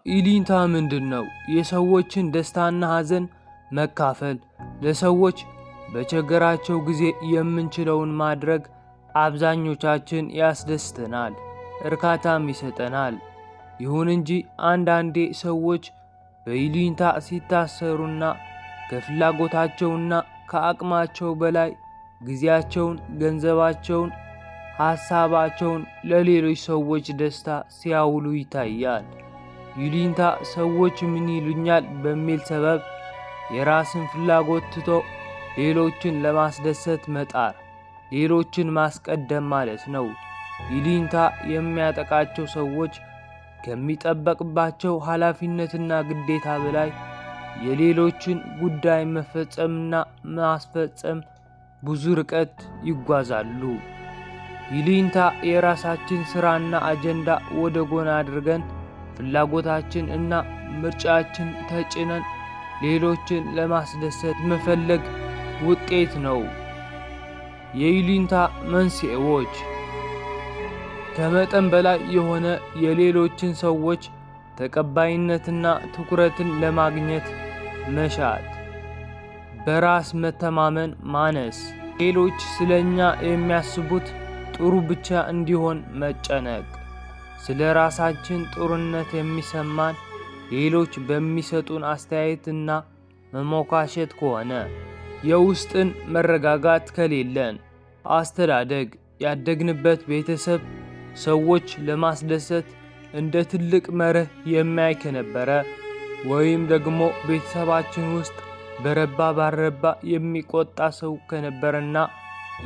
ይሉኝታ ምንድነው? የሰዎችን ደስታና ሐዘን መካፈል፣ ለሰዎች በቸገራቸው ጊዜ የምንችለውን ማድረግ አብዛኞቻችን ያስደስተናል፣ እርካታም ይሰጠናል። ይሁን እንጂ አንዳንዴ ሰዎች በይሉኝታ ሲታሰሩና ከፍላጎታቸውና ከአቅማቸው በላይ ጊዜያቸውን፣ ገንዘባቸውን፣ ሐሳባቸውን ለሌሎች ሰዎች ደስታ ሲያውሉ ይታያል። ይሉኝታ ሰዎች ምን ይሉኛል በሚል ሰበብ የራስን ፍላጎት ትቶ ሌሎችን ለማስደሰት መጣር፣ ሌሎችን ማስቀደም ማለት ነው። ይሉኝታ የሚያጠቃቸው ሰዎች ከሚጠበቅባቸው ኃላፊነትና ግዴታ በላይ የሌሎችን ጉዳይ መፈጸምና ማስፈጸም ብዙ ርቀት ይጓዛሉ። ይሉኝታ የራሳችን ሥራና አጀንዳ ወደ ጎን አድርገን ፍላጎታችን እና ምርጫችን ተጭነን ሌሎችን ለማስደሰት መፈለግ ውጤት ነው። የይሉኝታ መንስኤዎች ከመጠን በላይ የሆነ የሌሎችን ሰዎች ተቀባይነትና ትኩረትን ለማግኘት መሻት፣ በራስ መተማመን ማነስ፣ ሌሎች ስለኛ የሚያስቡት ጥሩ ብቻ እንዲሆን መጨነቅ፣ ስለ ራሳችን ጥሩነት የሚሰማን ሌሎች በሚሰጡን አስተያየትና መሞካሸት ከሆነ፣ የውስጥን መረጋጋት ከሌለን፣ አስተዳደግ ያደግንበት ቤተሰብ ሰዎች ለማስደሰት እንደ ትልቅ መርህ የሚያይ ከነበረ፣ ወይም ደግሞ ቤተሰባችን ውስጥ በረባ ባረባ የሚቆጣ ሰው ከነበረና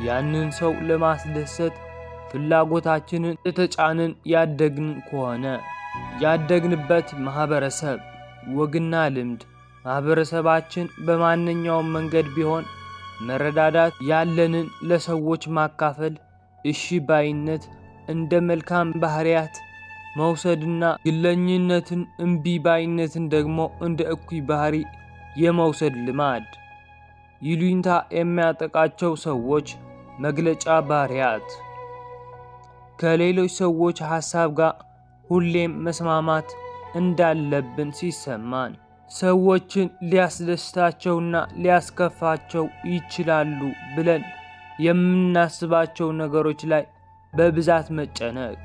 ያንን ሰው ለማስደሰት ፍላጎታችንን የተጫንን ያደግን ከሆነ፣ ያደግንበት ማህበረሰብ ወግና ልምድ ማህበረሰባችን በማንኛውም መንገድ ቢሆን መረዳዳት፣ ያለንን ለሰዎች ማካፈል፣ እሺ ባይነት እንደ መልካም ባህሪያት መውሰድና ግለኝነትን እምቢ ባይነትን ደግሞ እንደ እኩይ ባህሪ የመውሰድ ልማድ። ይሉኝታ የሚያጠቃቸው ሰዎች መግለጫ ባህሪያት ከሌሎች ሰዎች ሐሳብ ጋር ሁሌም መስማማት እንዳለብን ሲሰማን፣ ሰዎችን ሊያስደስታቸውና ሊያስከፋቸው ይችላሉ ብለን የምናስባቸው ነገሮች ላይ በብዛት መጨነቅ፣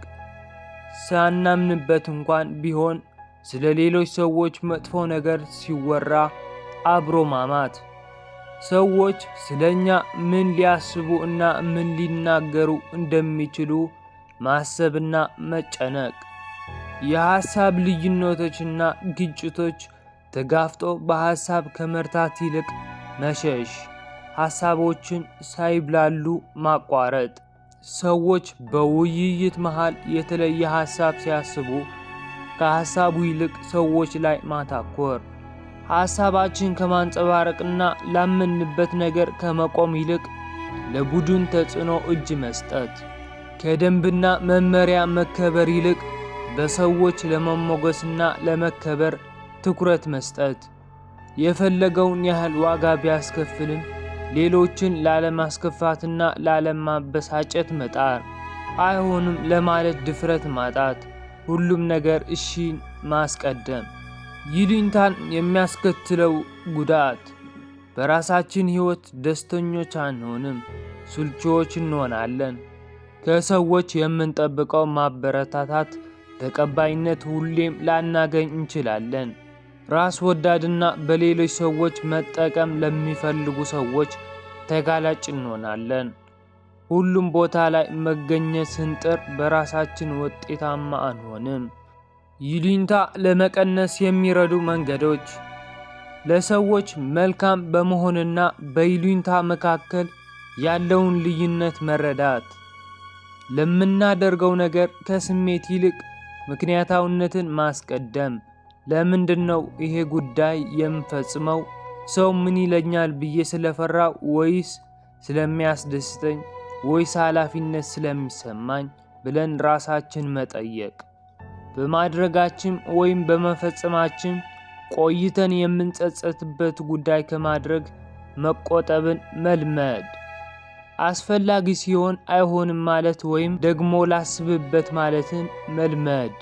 ሳናምንበት እንኳን ቢሆን ስለ ሌሎች ሰዎች መጥፎ ነገር ሲወራ አብሮ ማማት፣ ሰዎች ስለኛ ምን ሊያስቡ እና ምን ሊናገሩ እንደሚችሉ ማሰብና መጨነቅ፣ የሐሳብ ልዩነቶችና ግጭቶች ተጋፍጦ በሐሳብ ከመርታት ይልቅ መሸሽ፣ ሐሳቦችን ሳይብላሉ ማቋረጥ፣ ሰዎች በውይይት መሃል የተለየ ሐሳብ ሲያስቡ ከሐሳቡ ይልቅ ሰዎች ላይ ማተኮር፣ ሐሳባችን ከማንጸባረቅና ላመንበት ነገር ከመቆም ይልቅ ለቡድን ተጽዕኖ እጅ መስጠት፣ ከደንብና መመሪያ መከበር ይልቅ በሰዎች ለመሞገስና ለመከበር ትኩረት መስጠት፣ የፈለገውን ያህል ዋጋ ቢያስከፍልም ሌሎችን ላለማስከፋትና ላለማበሳጨት መጣር፣ አይሆንም ለማለት ድፍረት ማጣት፣ ሁሉም ነገር እሺን ማስቀደም። ይሉኝታን የሚያስከትለው ጉዳት በራሳችን ሕይወት ደስተኞች አንሆንም፣ ስልቹዎች እንሆናለን። ከሰዎች የምንጠብቀው ማበረታታት፣ ተቀባይነት ሁሌም ላናገኝ እንችላለን። ራስ ወዳድና በሌሎች ሰዎች መጠቀም ለሚፈልጉ ሰዎች ተጋላጭ እንሆናለን። ሁሉም ቦታ ላይ መገኘት ስንጥር በራሳችን ውጤታማ አንሆንም። ይሉኝታ ለመቀነስ የሚረዱ መንገዶች ለሰዎች መልካም በመሆንና በይሉኝታ መካከል ያለውን ልዩነት መረዳት፣ ለምናደርገው ነገር ከስሜት ይልቅ ምክንያታዊነትን ማስቀደም። ለምንድነው ይሄ ጉዳይ የምፈጽመው? ሰው ምን ይለኛል ብዬ ስለፈራው ወይስ ስለሚያስደስተኝ ወይስ ኃላፊነት ስለሚሰማኝ ብለን ራሳችን መጠየቅ። በማድረጋችን ወይም በመፈጸማችን ቆይተን የምንጸጸትበት ጉዳይ ከማድረግ መቆጠብን መልመድ። አስፈላጊ ሲሆን አይሆንም ማለት ወይም ደግሞ ላስብበት ማለትን መልመድ።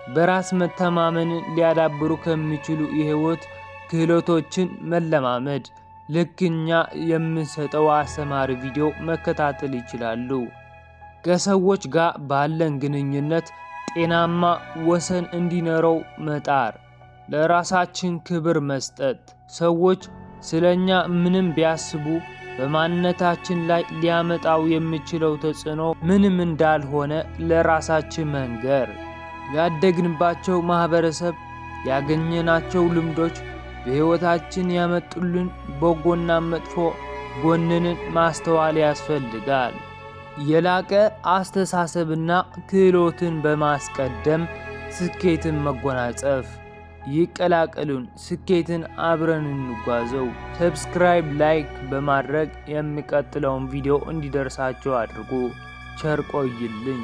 በራስ መተማመንን ሊያዳብሩ ከሚችሉ የህይወት ክህሎቶችን መለማመድ። ልክ እኛ የምንሰጠው አስተማሪ ቪዲዮ መከታተል ይችላሉ። ከሰዎች ጋር ባለን ግንኙነት ጤናማ ወሰን እንዲኖረው መጣር። ለራሳችን ክብር መስጠት። ሰዎች ስለኛ ምንም ቢያስቡ በማንነታችን ላይ ሊያመጣው የሚችለው ተጽዕኖ ምንም እንዳልሆነ ለራሳችን መንገር። ያደግንባቸው ማህበረሰብ፣ ያገኘናቸው ልምዶች በህይወታችን ያመጡልን በጎና መጥፎ ጎንን ማስተዋል ያስፈልጋል። የላቀ አስተሳሰብና ክህሎትን በማስቀደም ስኬትን መጎናጸፍ። ይቀላቀሉን፣ ስኬትን አብረን እንጓዘው። ሰብስክራይብ፣ ላይክ በማድረግ የሚቀጥለውን ቪዲዮ እንዲደርሳችሁ አድርጉ። ቸር ቆይልኝ።